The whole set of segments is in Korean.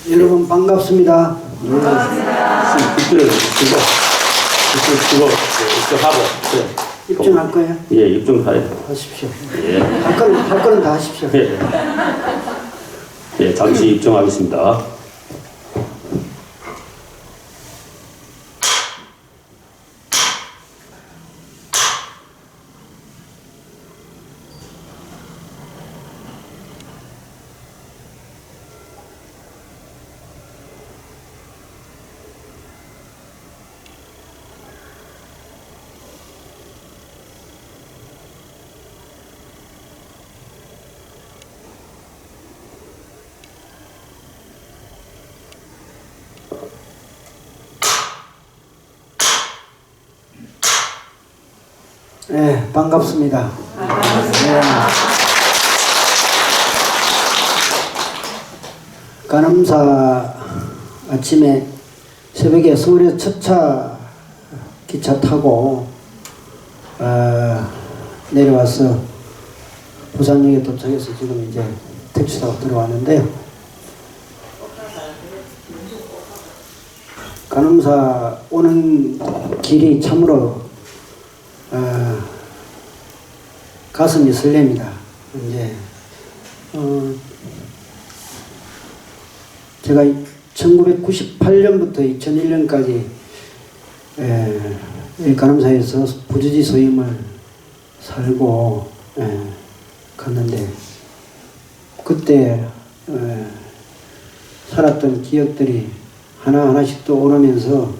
여러분 반갑습니다. 입증하고. 입증할 거예요? 예, 입증하여. 하십시오. 예. 할 거는 다 하십시오. 예. 예, 잠시 입증하겠습니다. 네, 반갑습니다. 네. 간암사 아침에 새벽에 서울에 첫차 기차 타고 내려와서 부산역에 도착해서 지금 이제 택시 타고 들어왔는데요. 간암사 오는 길이 참으로 가슴이 설렙니다. 이제 제가 1998년부터 2001년까지 간암사에서 부주지 소임을 살고 갔는데 그때 살았던 기억들이 하나하나씩 또 오르면서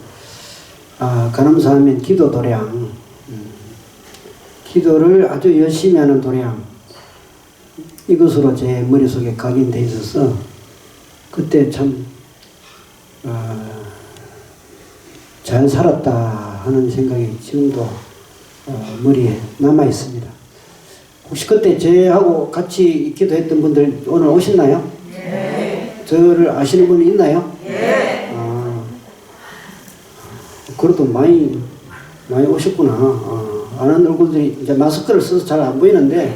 간암사 하면 기도 도량, 기도를 아주 열심히 하는 도량, 이것으로 제 머릿속에 각인되어 있어서 그때 참 잘 살았다 하는 생각이 지금도 머리에 남아 있습니다. 혹시 그때 저하고 같이 기도했던 분들 오늘 오셨나요? 네. 저를 아시는 분이 있나요? 네. 그래도 많이 오셨구나. 아는 얼굴들이 이제 마스크를 써서 잘 안 보이는데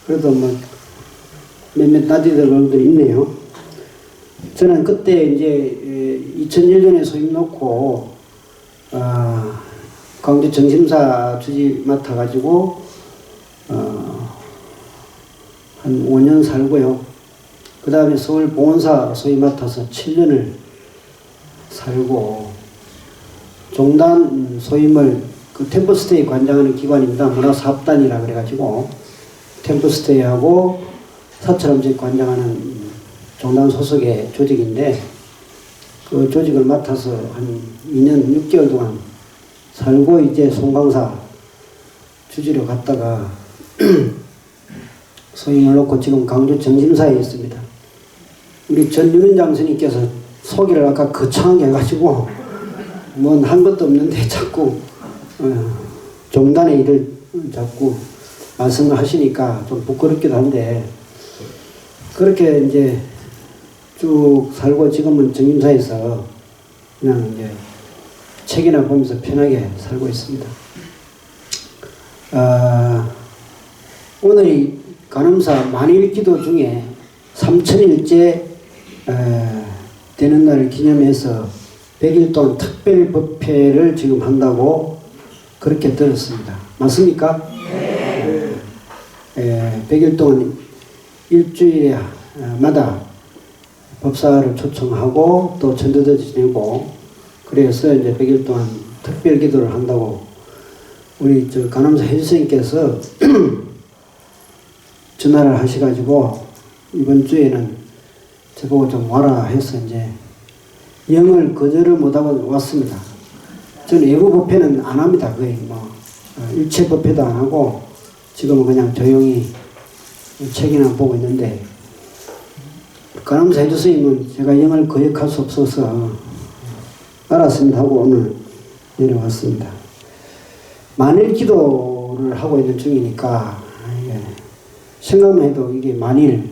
그래도 뭐 몇몇 나디들 얼굴들이 있네요. 저는 그때 이제 2001년에 소임 놓고 광주 정심사 주지 맡아가지고 한 5년 살고요. 그 다음에 서울 봉원사 소임 맡아서 7년을 살고 종단 소임을 그 템포스테이 관장하는 기관입니다. 문화사업단이라 그래가지고 템포스테이하고 사찰음식 관장하는 종단 소속의 조직인데 그 조직을 맡아서 한 2년 6개월 동안 살고 이제 송강사 주지로 갔다가 소임을 놓고 지금 강주 정심사에 있습니다. 우리 전윤은 장스님께서 소개를 아까 거창하게 해가지고 뭔 한 것도 없는데 자꾸 종단의 일을 자꾸 말씀을 하시니까 좀 부끄럽기도 한데 그렇게 이제 쭉 살고 지금은 정림사에서 그냥 이제 책이나 보면서 편하게 살고 있습니다. 오늘이 간암사 만일기도 중에 3000일째 되는 날을 기념해서 100일 동안 특별 법회를 지금 한다고 그렇게 들었습니다. 맞습니까? 네. 100일 동안 일주일마다 법사를 초청하고 또 전도도 지내고 그래서 이제 100일 동안 특별 기도를 한다고 우리 간암사 해주선생님께서 전화를 하셔가지고 이번 주에는 저보고 좀 와라 해서 이제 영을 거절을 못하고 왔습니다. 저는 외부 법회는 안 합니다. 거의 뭐 일체 법회도 안 하고 지금은 그냥 조용히 책이나 보고 있는데 간암사 해주선생님은 제가 영을 거역할 수 없어서 알았습니다 하고 오늘 내려왔습니다. 만일 기도를 하고 있는 중이니까 생각만 해도 이게 만일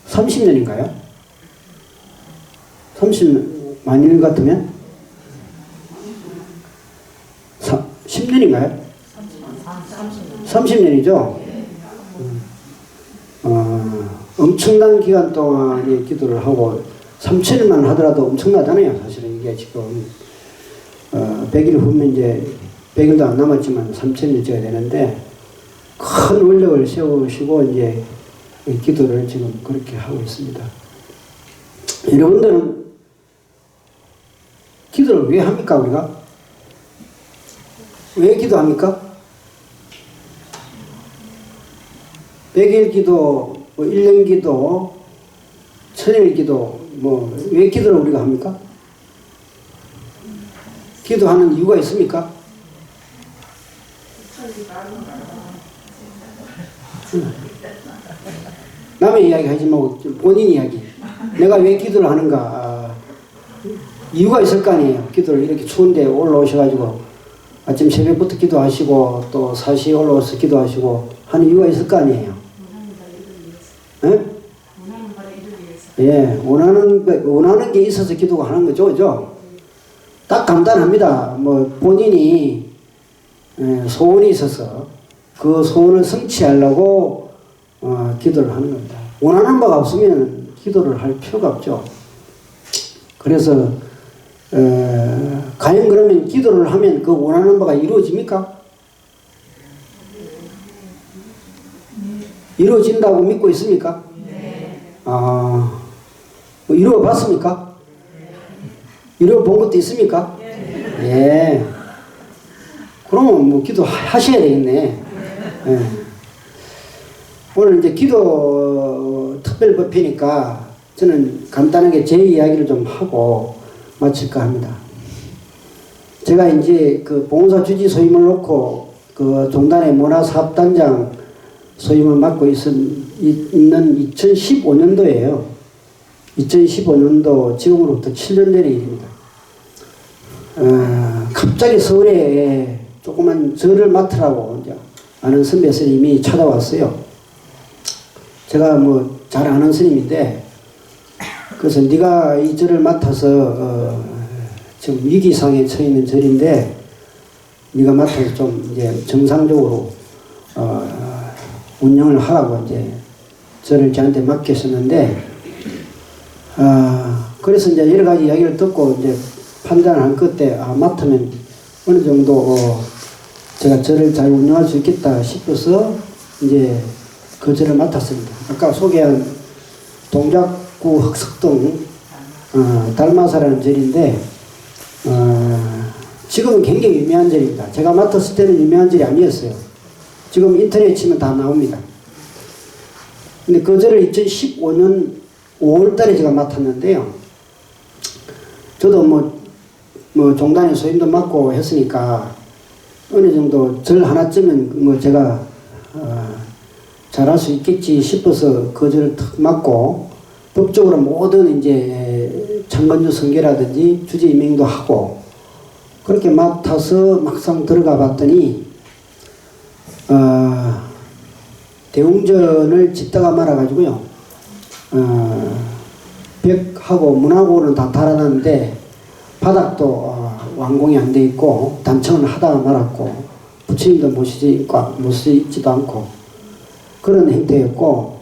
30년인가요? 30만일 같으면 10년인가요? 30년이죠? 엄청난 기간 동안 기도를 하고 3천일만 하더라도 엄청나잖아요. 사실은 이게 지금 100일 후면 이제 100일도 안 남았지만 3천일째가 되는데 큰 원력을 세우시고 이제 기도를 지금 그렇게 하고 있습니다. 여러분들은 기도를 왜 합니까, 우리가? 왜 기도합니까? 100일 기도, 1년 기도, 1000일 기도, 왜 기도를 우리가 합니까? 기도하는 이유가 있습니까? 남의 이야기 하지 말고 본인 이야기. 내가 왜 기도를 하는가? 이유가 있을 거 아니에요. 기도를 이렇게 추운데 올라오셔가지고 아침 새벽부터 기도하시고 또 4시에 올라와서 기도하시고 하는 이유가 있을 거 아니에요. 예? 예, 원하는 게 있어서 기도가 하는 거죠, 그죠? 딱 간단합니다. 본인이 소원이 있어서 그 소원을 성취하려고 기도를 하는 겁니다. 원하는 바가 없으면 기도를 할 필요가 없죠. 그래서 과연 그러면 기도를 하면 그 원하는 바가 이루어집니까? 이루어진다고 믿고 있습니까? 이루어 봤습니까? 이루어 본 것도 있습니까? 예. 그러면 기도하셔야 되겠네. 예. 오늘 이제 기도 특별법회니까 저는 간단하게 제 이야기를 좀 하고 마칠까 합니다. 제가 이제 그 봉사 주지 소임을 놓고 그 종단의 문화사업단장 소임을 맡고 있는 2015년도예요. 2015년도 지금으로부터 7년 전의 일입니다. 갑자기 서울에 조그만 절을 맡으라고 이제 아는 선배 스님이 찾아왔어요. 제가 잘 아는 스님인데, 그래서 네가 이 절을 맡아서 지금 위기상에 처해 있는 절인데 네가 맡아서 좀 이제 정상적으로 운영을 하라고 이제 절을 저한테 맡겼었는데, 그래서 이제 여러 가지 이야기를 듣고 이제 판단을 한 끝에 맡으면 어느 정도 제가 절을 잘 운영할 수 있겠다 싶어서 이제 그 절을 맡았습니다. 아까 소개한 동작구 흑석동 달마사라는 절인데 지금은 굉장히 유명한 절입니다. 제가 맡았을 때는 유명한 절이 아니었어요. 지금 인터넷 치면 다 나옵니다. 근데 그 절을 2015년 5월 달에 제가 맡았는데요. 저도 종단의 소임도 맡고 했으니까 어느 정도 절 하나쯤은 제가 잘할 수 있겠지 싶어서 그 절을 탁 맡고 법적으로 모든 이제 창건주 선계라든지 주제 임명도 하고 그렇게 맡아서 막상 들어가 봤더니 대웅전을 짓다가 말아가지고요. 벽하고 문하고는 다 달아놨는데 바닥도 완공이 안 돼 있고 단청을 하다가 말았고 부처님도 모시지도 않고 그런 형태였고,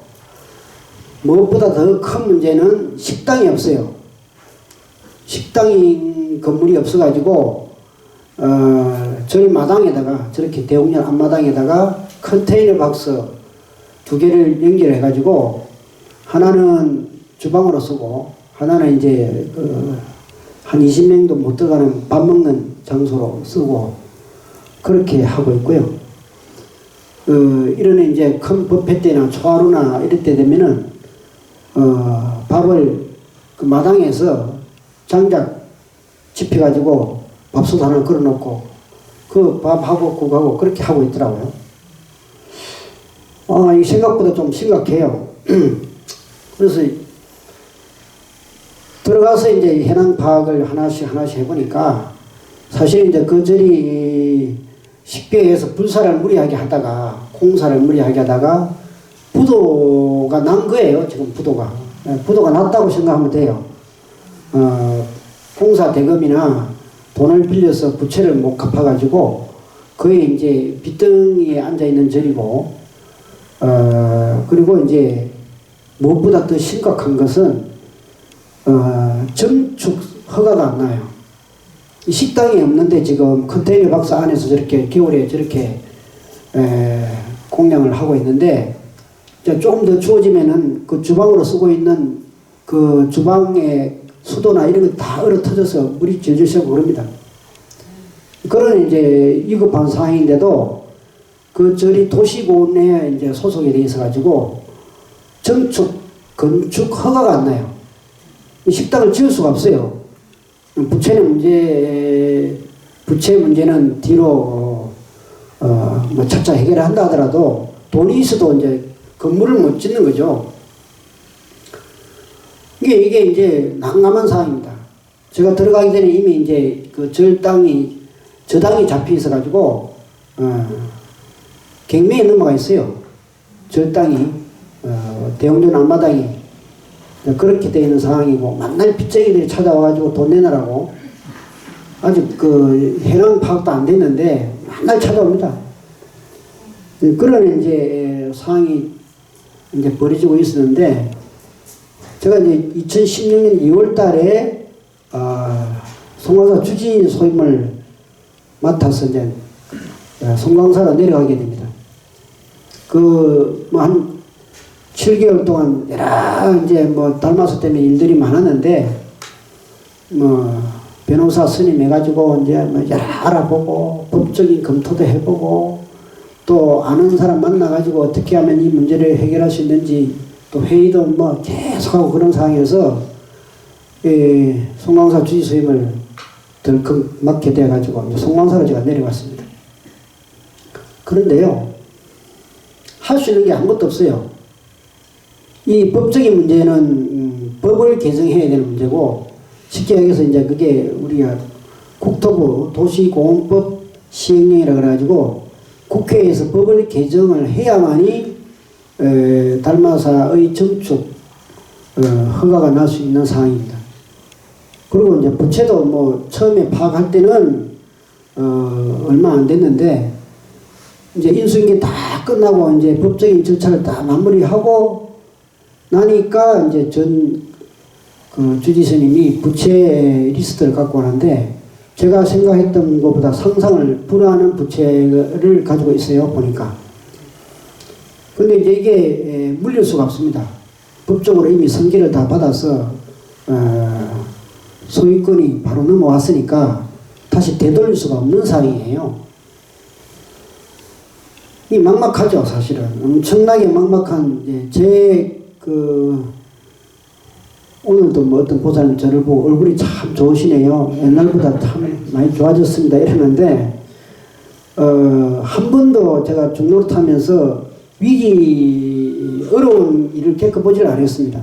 무엇보다 더 큰 문제는 식당이 없어요. 식당이 건물이 없어가지고 절 마당에다가 저렇게 대웅전 앞마당에다가 컨테이너 박스 2개를 연결해가지고 하나는 주방으로 쓰고 하나는 이제 한 20명도 못 들어가는 밥 먹는 장소로 쓰고 그렇게 하고 있고요. 이런 이제 큰 법회 때나 초하루나 이럴 때 되면은 밥을 그 마당에서 장작 집혀가지고 밥솥 하나 걸어놓고 그 밥하고 국하고 그렇게 하고 있더라고요. 이 생각보다 좀 심각해요. 그래서 들어가서 이제 현황 파악을 하나씩 해보니까 사실 이제 그 절이 쉽게 해서 불사를 무리하게 하다가 공사를 무리하게 하다가 부도가 난 거예요. 지금 부도가 났다고 생각하면 돼요. 공사 대금이나 돈을 빌려서 부채를 못 갚아가지고 거의 이제 빚덩이에 앉아 있는 절이고, 그리고 이제 무엇보다 더 심각한 것은 증축 허가가 안 나요. 이 식당이 없는데 지금 컨테이너 박스 안에서 저렇게 겨울에 저렇게 공양을 하고 있는데 조금 더 추워지면은 그 주방으로 쓰고 있는 그 주방의 수도나 이런 거 다 얼어 터져서 물이 질질 새고 그럽니다. 그런 이제 위급한 상황인데도 그 저리 도시보훈에 이제 소속이 돼 있어가지고 증축, 건축 허가가 안 나요. 식당을 지을 수가 없어요. 부채 문제는 뒤로 뭐 차차 해결을 한다 하더라도 돈이 있어도 이제 건물을 못 짓는 거죠. 이게 이제 난감한 상황입니다. 제가 들어가기 전에 이미 이제 그 저당이 잡혀 있어가지고 경매에 넘어가 있어요. 저당이 대웅전 앞마당이 그렇게 되어 있는 상황이고 만날 빚쟁이들이 찾아와가지고 돈 내놔라고 아직 그 현황 파악도 안 됐는데 만날 찾아옵니다. 그런 이제 상황이 이제 벌어지고 있었는데 제가 이제 2016년 2월 달에 송광사 주지 소임을 맡아서 이제 송광사로 내려가게 됩니다. 그 뭐 한 7개월 동안 여러 이제 뭐 달마수 때문에 일들이 많았는데 뭐 변호사 선임해가지고 이제 뭐 여러 알아보고 법적인 검토도 해보고 또 아는 사람 만나가지고 어떻게 하면 이 문제를 해결할 수 있는지 또 회의도 뭐 계속하고 그런 상황에서 송광사 주지 소임을 덜컥 맡게 돼가지고 송광사로 제가 내려왔습니다. 그런데요, 할 수 있는 게 아무것도 없어요. 이 법적인 문제는 법을 개정해야 되는 문제고, 쉽게 얘기해서 이제 그게 우리가 국토부 도시공원법 시행령이라 그래가지고 국회에서 법을 개정을 해야만이 달마사의 증축 허가가 날 수 있는 상황입니다. 그리고 이제 부채도 뭐 처음에 파악할 때는 얼마 안 됐는데 이제 인수인계 다 끝나고 이제 법적인 절차를 다 마무리하고 나니까 이제 그 주지스님이 부채 리스트를 갖고 오는데 제가 생각했던 것보다 상상을 불허하는 부채를 가지고 있어요, 보니까. 근데 이제 이게 물릴 수가 없습니다. 법적으로 이미 승계를 다 받아서 소유권이 바로 넘어왔으니까 다시 되돌릴 수가 없는 상황이에요. 이 막막하죠, 사실은. 엄청나게 막막한, 오늘도 뭐 어떤 보살님 저를 보고 얼굴이 참 좋으시네요. 옛날보다 참 많이 좋아졌습니다. 이러는데, 한 번도 제가 중노릇 하면서 어려운 일을 겪어보질 않았습니다.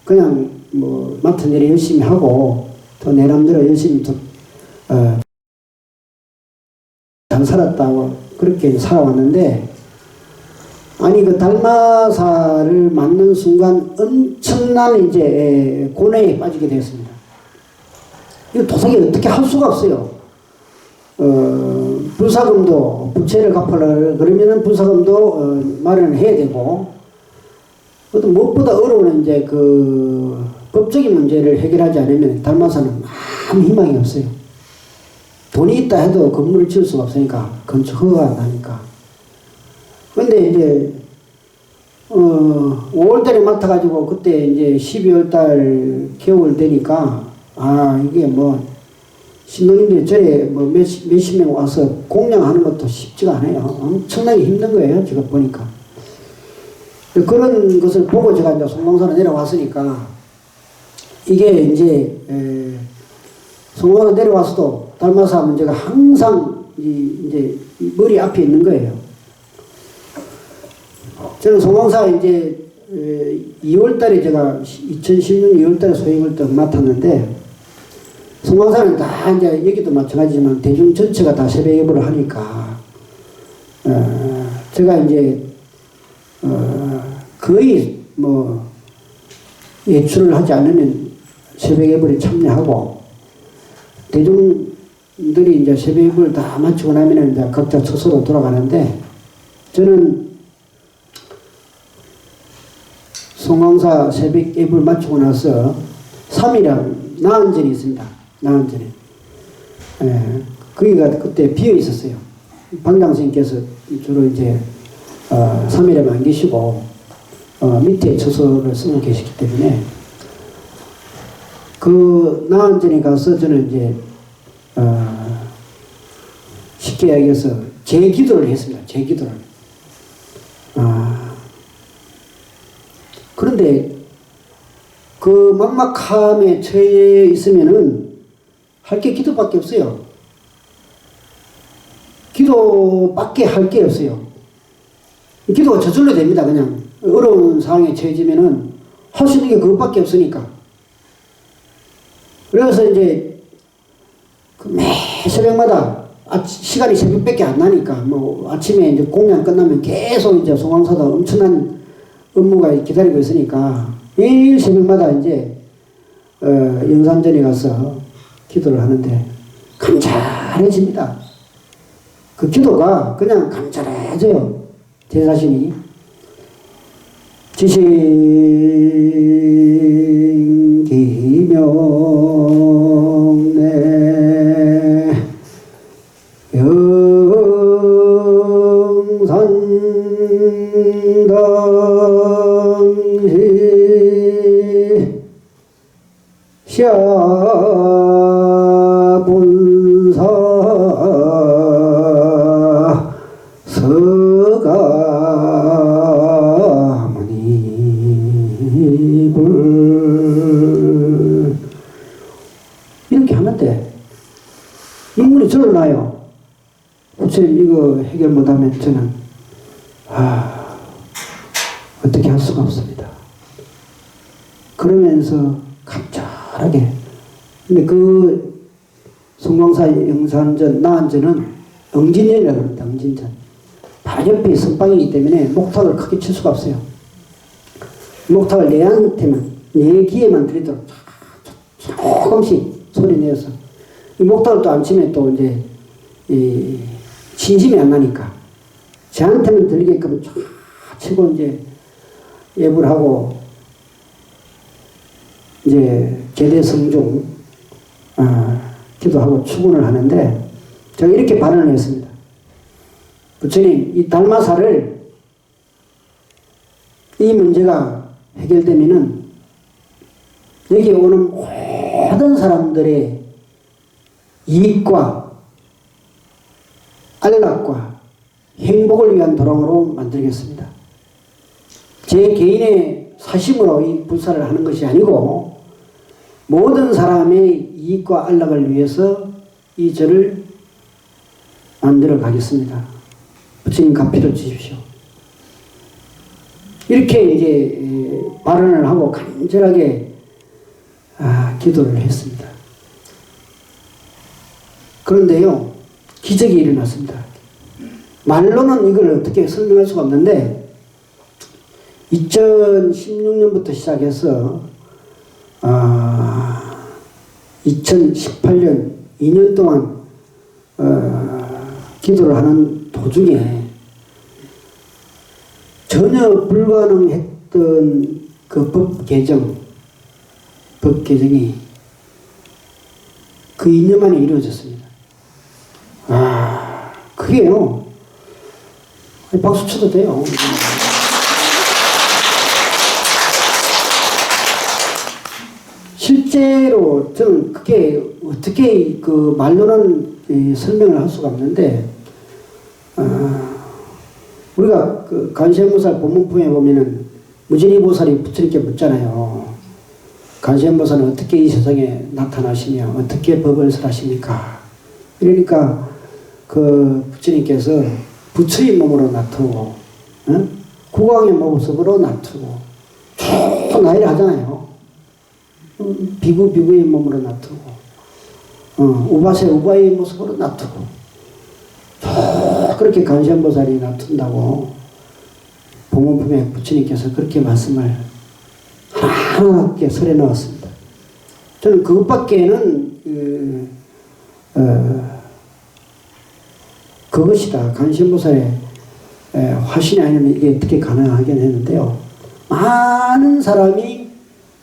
그냥 뭐, 맡은 일을 열심히 하고, 또 내 남대로 열심히 잘 살았다고 그렇게 살아왔는데, 아니 그 달마사를 맞는 순간 엄청난 이제 고뇌에 빠지게 되었습니다. 이거 도저히 어떻게 할 수가 없어요. 불사금도 부채를 갚으려 그러면은 불사금도 마련을 해야 되고, 또 무엇보다 어려운 이제 그 법적인 문제를 해결하지 않으면 달마사는 아무 희망이 없어요. 돈이 있다 해도 건물을 지을 수가 없으니까, 건축 허가가 안 나니까. 근데 이제 5월달에 맡아가지고 그때 이제 12월달 겨울 되니까 이게 뭐 신도님들이 저에 뭐 몇십 명 와서 공양하는 것도 쉽지가 않아요. 엄청나게 힘든 거예요, 제가 보니까. 그런 것을 보고 제가 이제 송광사로 내려왔으니까 이게 이제 송광사로 내려와서도 달마사 문제가 항상 이제 머리 앞에 있는 거예요. 저는 송광사 이제 2월달에 제가 2016년 2월달에 소임을 딱 맡았는데, 송광사는 다 이제 여기도 마찬가지지만 대중 전체가 다 새벽 예보를 하니까 제가 이제 거의 뭐 예출을 하지 않으면 새벽 예보에 참여하고, 대중들이 이제 새벽 예보를 다 마치고 나면은 이제 각자 처소로 돌아가는데, 저는 송황사 새벽 예불 마치고 나서 3일간 나은전이 있습니다. 나은전에. 거기가 그때 비어 있었어요. 방장선생님께서 주로 이제 3일에만 안 계시고 밑에 처소를 쓰고 계시기 때문에 그 나은전에 가서 저는 이제 쉽게 이야기해서 재기도를 했습니다. 재기도를. 그런데 그 막막함에 처해 있으면은 할 게 기도밖에 없어요. 기도밖에 할 게 없어요. 기도가 저절로 됩니다. 그냥 어려운 상황에 처해지면은 할 수 있는 게 그것밖에 없으니까. 그래서 이제 매 새벽마다 시간이 새벽밖에 안 나니까 뭐 아침에 이제 공양 끝나면 계속 이제 송황사다 엄청난 업무가 기다리고 있으니까 매일 새벽마다 이제 영산전에 가서 기도를 하는데 간절해집니다. 그 기도가 그냥 간절해져요. 제 자신이. 지신 기명내 영산당시 샤본사 서가모니불 이렇게 하는데 눈물이 절로나요. 부처님 이거 해결 못하면 저는 어떻게 할 수가 없습니다. 그러면서 간절하게. 근데 그 송광사 영산전 나은전은 응진전이라고 합니다. 응진전. 바로 옆에 선방이기 때문에 목탁을 크게 칠 수가 없어요. 목탁을 내한테만, 내 귀에만 들이도록 조금씩 소리 내어서. 이 목탁을 또 안 치면 또 이제 진심이 안 나니까. 저한테만 들리게끔 쫙 치고 이제 예불 하고 이제 계대성중 기도하고 추gun을 하는데 제가 이렇게 발언을 했습니다. 부처님, 이 달마사를 이 문제가 해결되면은 여기 오는 모든 사람들의 이익과 안락과 행복을 위한 도랑으로 만들겠습니다. 제 개인의 사심으로 이 불사를 하는 것이 아니고 모든 사람의 이익과 안락을 위해서 이 절을 만들어 가겠습니다. 부처님 가피를 주십시오. 이렇게 이제 발언을 하고 간절하게 기도를 했습니다. 그런데요, 기적이 일어났습니다. 말로는 이걸 어떻게 설명할 수가 없는데 2016년부터 시작해서 2018년 2년 동안 기도를 하는 도중에 전혀 불가능했던 그 법 개정이 그 2년 만에 이루어졌습니다. 그게요, 박수 쳐도 돼요. 실제로 저는 그게 어떻게 그 말로는 설명을 할 수가 없는데, 우리가 그 관세음보살 본문품에 보면은 무진이보살이 부처님께 묻잖아요. 관세음보살은 어떻게 이 세상에 나타나시며 어떻게 법을 설하십니까? 이러니까 그 부처님께서 부처의 몸으로 나타오고 국왕의 모습으로 나타오고 쭉 나이를 하잖아요. 비구의 몸으로 나타오고 우바의 모습으로 나타오고 그렇게 관세음보살이 나타난다고 본문품에 부처님께서 그렇게 말씀을 하나하나 설해 놓았습니다. 저는 그것밖에는 그것이다. 관세음보살의 화신이 아니면 이게 어떻게 가능하긴 했는데요. 많은 사람이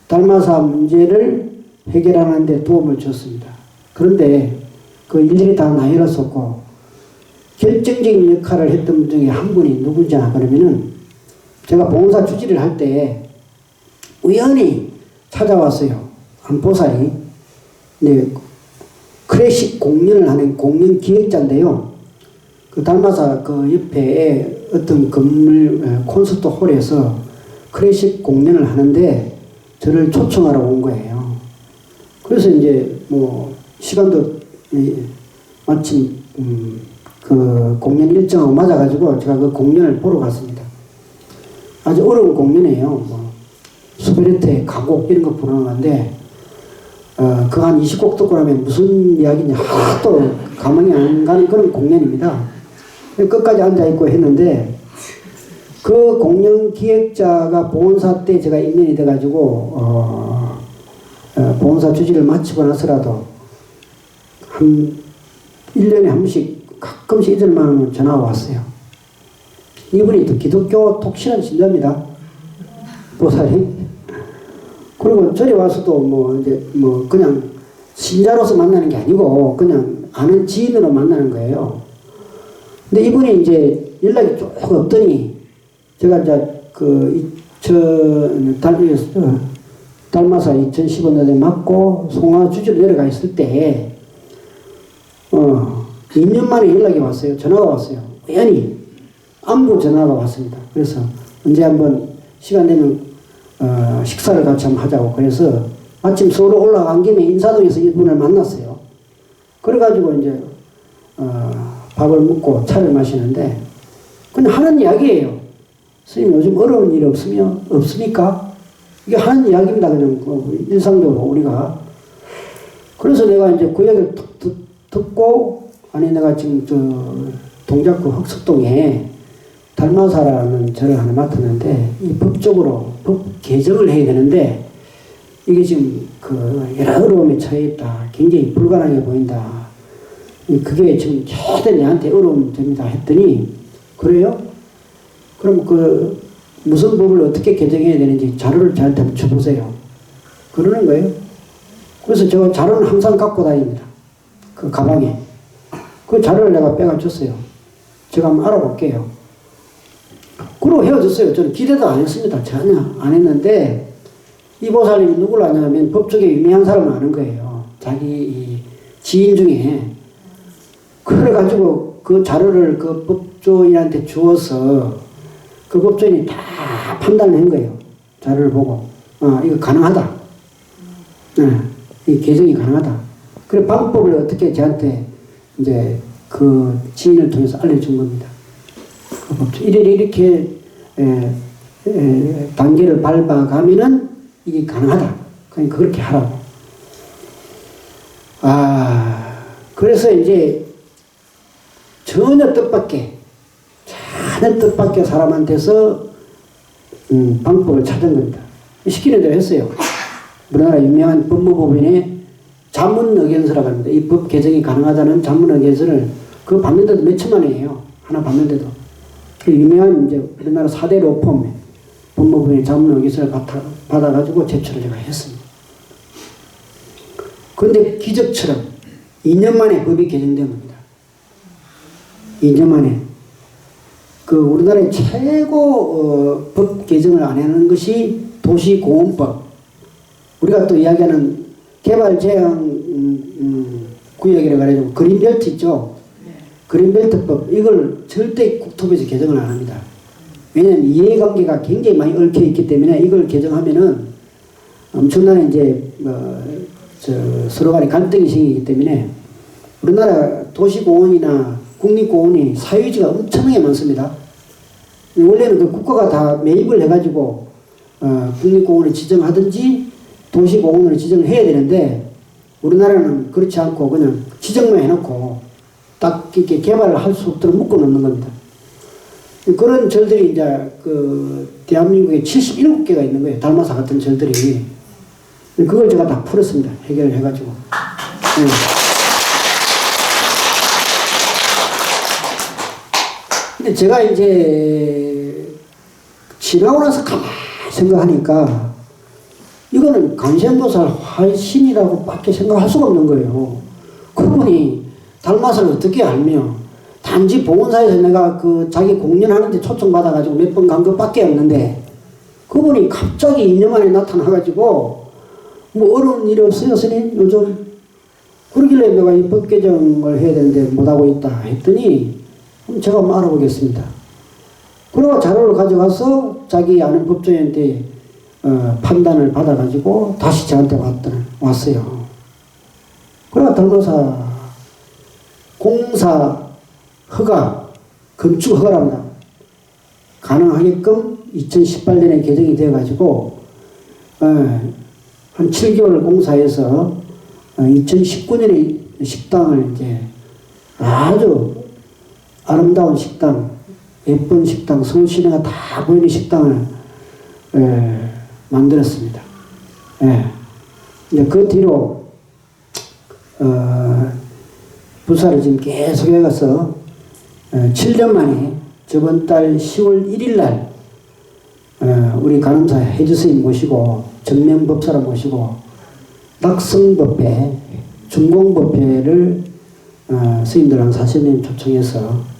달마사 문제를 해결하는 데 도움을 줬습니다. 그런데 그 일일이 다 나열했었고 결정적인 역할을 했던 분 중에 한 분이 누구냐 그러면은 제가 봉사 주지를 할 때 우연히 찾아왔어요. 한 보살이. 네, 클래식 공연을 하는 공연 기획자인데요. 그 달마사 그 옆에 어떤 건물 콘서트 홀에서 클래식 공연을 하는데 저를 초청하러 온 거예요. 그래서 이제 뭐 시간도 마침 그 공연 일정하고 맞아가지고 제가 그 공연을 보러 갔습니다. 아주 어려운 공연이에요. 뭐 수베르트의 가곡 이런 거 부르는 건데 그 한 20곡 듣고 나면 무슨 이야기인지 하나도 가만히 안 가는 그런 공연입니다. 끝까지 앉아있고 했는데 그 공연 기획자가 보온사 때 제가 인연이 돼가지고 보온사 주지를 마치고 나서라도 한 1년에 한 번씩 가끔씩 잊을만 하면 전화가 왔어요. 이분이 또 기독교 독실한 신자입니다. 보살이. 그리고 저리 와서도 뭐 이제 뭐 그냥 신자로서 만나는 게 아니고 그냥 아는 지인으로 만나는 거예요. 근데 이분이 이제 연락이 쭉 없더니 제가 이제 그 달마사 2015년에 맞고 송화주지로 내려가 있을 때 2년 만에 연락이 왔어요. 전화가 왔어요. 우연히 안부 전화가 왔습니다. 그래서 언제 한번 시간 되면 식사를 같이 한번 하자고. 그래서 아침 서울 올라간 김에 인사동에서 이분을 만났어요. 그래가지고 이제 밥을 먹고 차를 마시는데 그냥 하는 이야기예요. 선생님 요즘 어려운 일 없습니까? 이게 하는 이야기입니다. 그냥 일상적으로 우리가. 그래서 내가 이제 그 이야기를 듣고 아니 내가 지금 동작구 흑석동에 달마사라는 절을 하나 맡았는데 이 법적으로 법 개정을 해야 되는데 이게 지금 그 여러 어려움에 처해 있다. 굉장히 불가능해 보인다. 그게 지금 최대 내한테 어려운 점이다 했더니 그래요? 그럼 그 무슨 법을 어떻게 개정해야 되는지 자료를 저한테 한번 줘보세요. 그러는 거예요. 그래서 저 자료는 항상 갖고 다닙니다. 그 가방에. 그 자료를 내가 빼가줬어요. 제가 한번 알아볼게요. 그러고 헤어졌어요. 저는 기대도 안 했습니다. 전혀 안 했는데 이 보살님이 누구를 아냐면 법조계 유명한 사람을 아는 거예요. 자기 지인 중에. 그래가지고 그 자료를 그 법조인한테 주어서 그 법조인이 다 판단을 한 거예요. 자료를 보고 이거 가능하다. 이 개정이 가능하다. 그래 방법을 어떻게 저한테 이제 그 지인을 통해서 알려준 겁니다. 그 법조 이렇게 단계를 밟아가면은 이게 가능하다. 그러니까 그렇게 하라고. 그래서 이제 전혀 뜻밖의 사람한테서 방법을 찾은 겁니다. 시키는 대로 했어요. 우리나라 유명한 법무법인의 자문의견서라고 합니다. 이 법 개정이 가능하다는 자문의견서를 그거 받는데도 몇 천만 원이에요. 하나 받는데도. 그 유명한 이제 우리나라 4대 로펌 법무법인의 자문의견서를 받아가지고 제출을 제가 했습니다. 그런데 기적처럼 2년 만에 법이 개정된 겁니다. 2년 만에. 그 우리나라의 최고 법 개정을 안 하는 것이 도시공원법. 우리가 또 이야기하는 개발제한 구역이라고 해가지고 그린벨트 있죠. 그린벨트법. 이걸 절대 국토부에서 개정을 안 합니다. 왜냐하면 이해관계가 굉장히 많이 얽혀 있기 때문에 이걸 개정하면은 엄청난 이제 서로 간에 갈등이 생기기 때문에 우리나라 도시공원이나 국립공원이 사유지가 엄청나게 많습니다. 원래는 그 국가가 다 매입을 해가지고 국립공원을 지정하든지 도시공원을 지정을 해야 되는데 우리나라는 그렇지 않고 그냥 지정만 해놓고 딱 이렇게 개발을 할 수 없도록 묶어놓는 겁니다. 그런 절들이 이제 그 대한민국에 77개가 있는 거예요. 달마사 같은 절들이. 그걸 제가 다 풀었습니다. 해결을 해가지고. 네. 근데 제가 이제 지나고 나서 가만히 생각하니까 이거는 관세음보살 화신이라고 밖에 생각할 수가 없는 거예요. 그분이 달맛을 어떻게 알며 단지 봉헌사에서 내가 그 자기 공연하는데 초청받아가지고 몇 번 간 것밖에 없는데 그분이 갑자기 2년 만에 나타나가지고 뭐 어려운 일이 없어요 스님 요즘 그러길래 내가 이 법개정을 해야 되는데 못하고 있다 했더니 그럼 제가 한번 알아보겠습니다. 그리고 자료를 가져가서 자기 아는 법조인한테 판단을 받아가지고 다시 저한테 왔어요. 그래가 달마사 공사 허가, 건축 허가랍니다. 가능하게끔 2018년에 개정이 되어가지고 한 7개월 공사해서 2019년에 식당을 이제 아주 아름다운 식당, 예쁜 식당, 서울 시내가 다 보이는 식당을 만들었습니다. 이제 그 뒤로 부사를 지금 계속 해가서 7년 만에 저번 달 10월 1일 날 우리 간음사 해주스님 모시고 정명법사를 모시고 낙성법회, 중공법회를 스님들랑 사신님 초청해서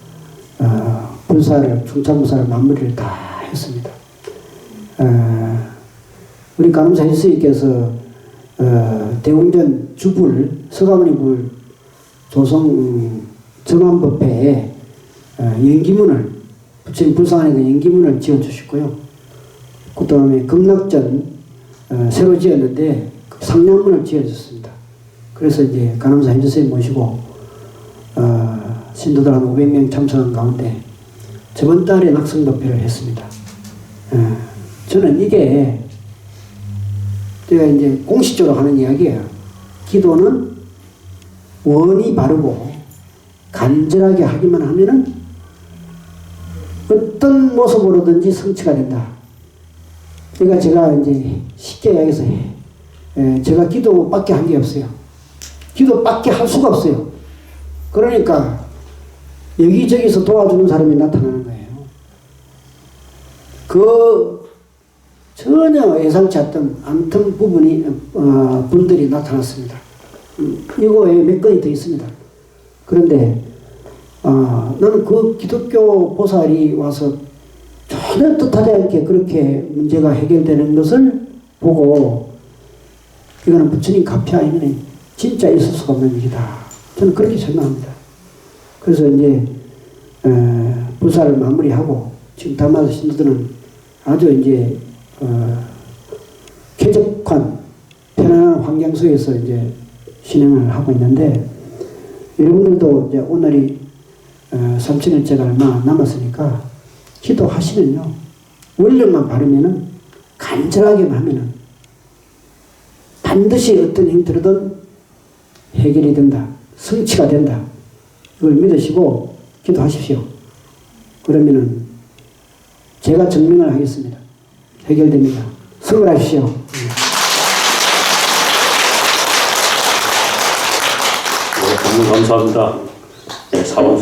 중창부사를 마무리를 다 했습니다. 우리 간음사 해주스님께서 대웅전 주불 서가모니 조성 정암법회에 연기문을 부처님 불상안에서 연기문을 지어주시고요. 그 다음에 극락전 새로 지었는데 상량문을 지어줬습니다. 그래서 이제 간암사 현주스님 모시고 신도들 한 500명 참석한 가운데 저번 달에 낙성법회를 했습니다. 저는 이게 제가 이제 공식적으로 하는 이야기예요. 기도는 원이 바르고 간절하게 하기만 하면은 어떤 모습으로든지 성취가 된다. 그러니까 제가 이제 쉽게 이야기해서 제가 기도밖에 한 게 없어요. 기도밖에 할 수가 없어요. 그러니까 여기저기서 도와주는 사람이 나타나는 거예요. 그 전혀 예상치 않던 분들이 나타났습니다. 이거에 몇 건이 더 있습니다. 그런데 나는 그 기독교 보살이 와서 전혀 뜻하지 않게 그렇게 문제가 해결되는 것을 보고 이거는 부처님 가피 아니면 진짜 있을 수가 없는 일이다. 저는 그렇게 생각합니다. 그래서 이제 불사를 마무리하고 지금 달마사 신도들은 아주 이제 쾌적한 편안한 환경 속에서 이제 진행을 하고 있는데 여러분들도 이제 오늘이 3천일째가 얼마 안 남았으니까 기도하시면요 원력만 바르면은 간절하게만 하면은 반드시 어떤 형태로든 해결이 된다, 성취가 된다. 이걸 믿으시고 기도하십시오. 그러면은 제가 증명을 하겠습니다. 해결됩니다. 수고하십시오. 감사합니다. 네, 사원